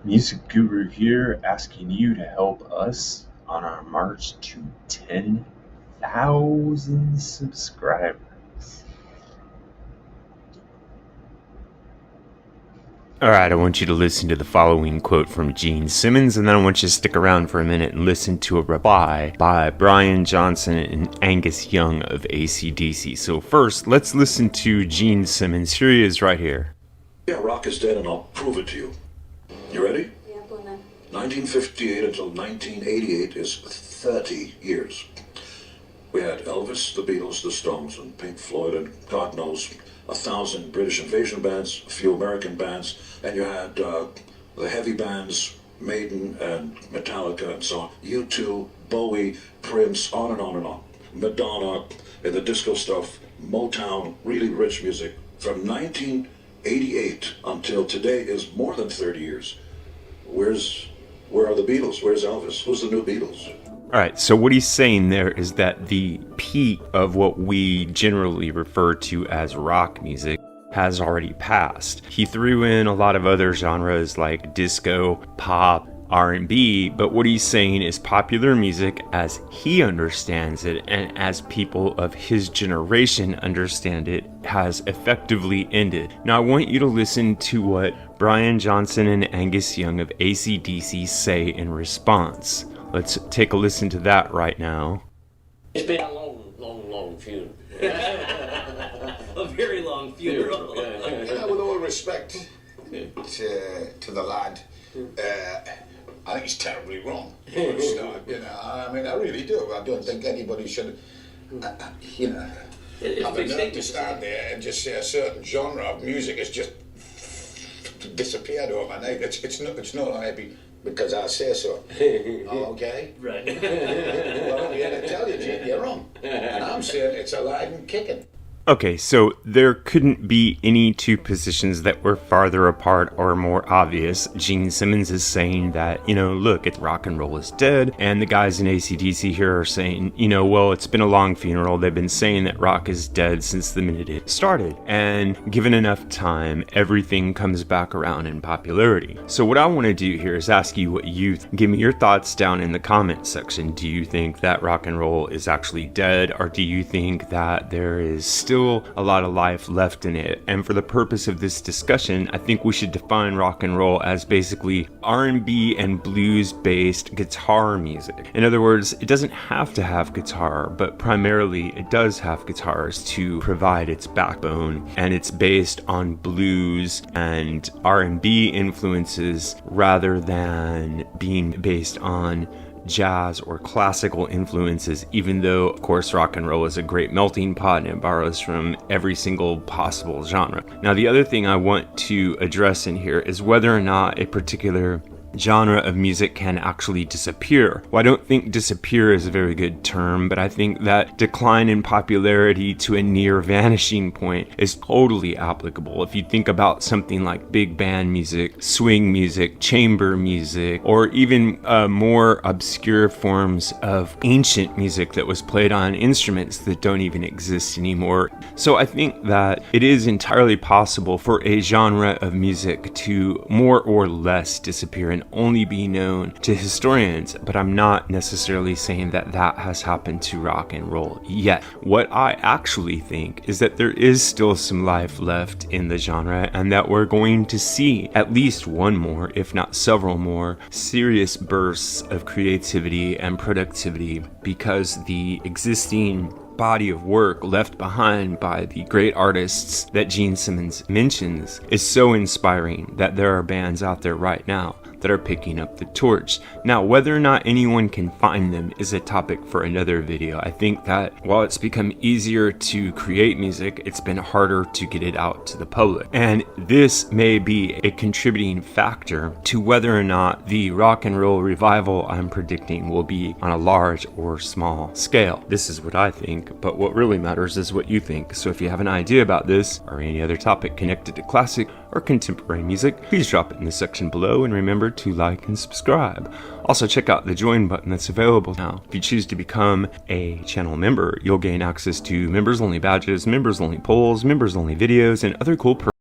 Music Guru here, asking you to help us on our march to 10,000 subscribers. Alright, I want you to listen to the following quote from Gene Simmons, and then I want you to stick around for a minute and listen to a reply by Brian Johnson and Angus Young of AC/DC. So first, let's listen to Gene Simmons. Here he is right here. Yeah, rock is dead, and I'll prove it to you. You ready? Yeah, go on then. 1958 until 1988 is 30 years. We had Elvis, the Beatles, the Stones, and Pink Floyd, and God knows, 1,000 British invasion bands, a few American bands, and you had the heavy bands, Maiden and Metallica and so on, U2, Bowie, Prince, on and on and on. Madonna, and the disco stuff, Motown, really rich music. From 1988 until today is more than 30 years. Where are the Beatles? Where's Elvis? Who's the new Beatles? Alright, so what he's saying there is that the peak of what we generally refer to as rock music has already passed. He threw in a lot of other genres like disco, pop, R&B, but what he's saying is popular music as he understands it and as people of his generation understand it has effectively ended. Now I want you to listen to what Brian Johnson and Angus Young of AC/DC say in response. Let's take a listen to that right now. It's been a long funeral. A very long funeral. With all respect to the lad, I think he's terribly wrong. For a start, I mean, I really do. I don't think anybody should, have a nerve to stand there and just say a certain genre of music has just disappeared overnight. It's not happy because I say so. Okay? Right. Well, I'm here to tell you, Gene, you're wrong. And I'm saying it's alive and kicking. Okay, so there couldn't be any two positions that were farther apart or more obvious. Gene Simmons is saying that, look, rock and roll is dead, and the guys in AC/DC here are saying, well, it's been a long funeral. They've been saying that rock is dead since the minute it started, and given enough time, everything comes back around in popularity. So what I want to do here is ask you what you give me your thoughts down in the comment section. Do you think that rock and roll is actually dead, or do you think that there is still a lot of life left in it? And for the purpose of this discussion, I think we should define rock and roll as basically R&B and blues based guitar music. In other words, it doesn't have to have guitar, but primarily it does have guitars to provide its backbone, and it's based on blues and R&B influences rather than being based on jazz or classical influences, even though of course rock and roll is a great melting pot and it borrows from every single possible genre. Now the other thing I want to address in here is whether or not a particular genre of music can actually disappear. Well, I don't think disappear is a very good term, but I think that decline in popularity to a near vanishing point is totally applicable. If you think about something like big band music, swing music, chamber music, or even more obscure forms of ancient music that was played on instruments that don't even exist anymore. So I think that it is entirely possible for a genre of music to more or less disappear and only be known to historians, but I'm not necessarily saying that that has happened to rock and roll yet. What I actually think is that there is still some life left in the genre, and that we're going to see at least one more, if not several more, serious bursts of creativity and productivity, because the existing body of work left behind by the great artists that Gene Simmons mentions is so inspiring that there are bands out there right now that are picking up the torch. Now, whether or not anyone can find them is a topic for another video. I think that while it's become easier to create music, it's been harder to get it out to the public. And this may be a contributing factor to whether or not the rock and roll revival I'm predicting will be on a large or small scale. This is what I think, but what really matters is what you think. So if you have an idea about this or any other topic connected to classic or contemporary music, please drop it in the section below, and remember to like and subscribe. Also check out the join button that's available now. If you choose to become a channel member, you'll gain access to members only badges, members only polls, members only videos, and other cool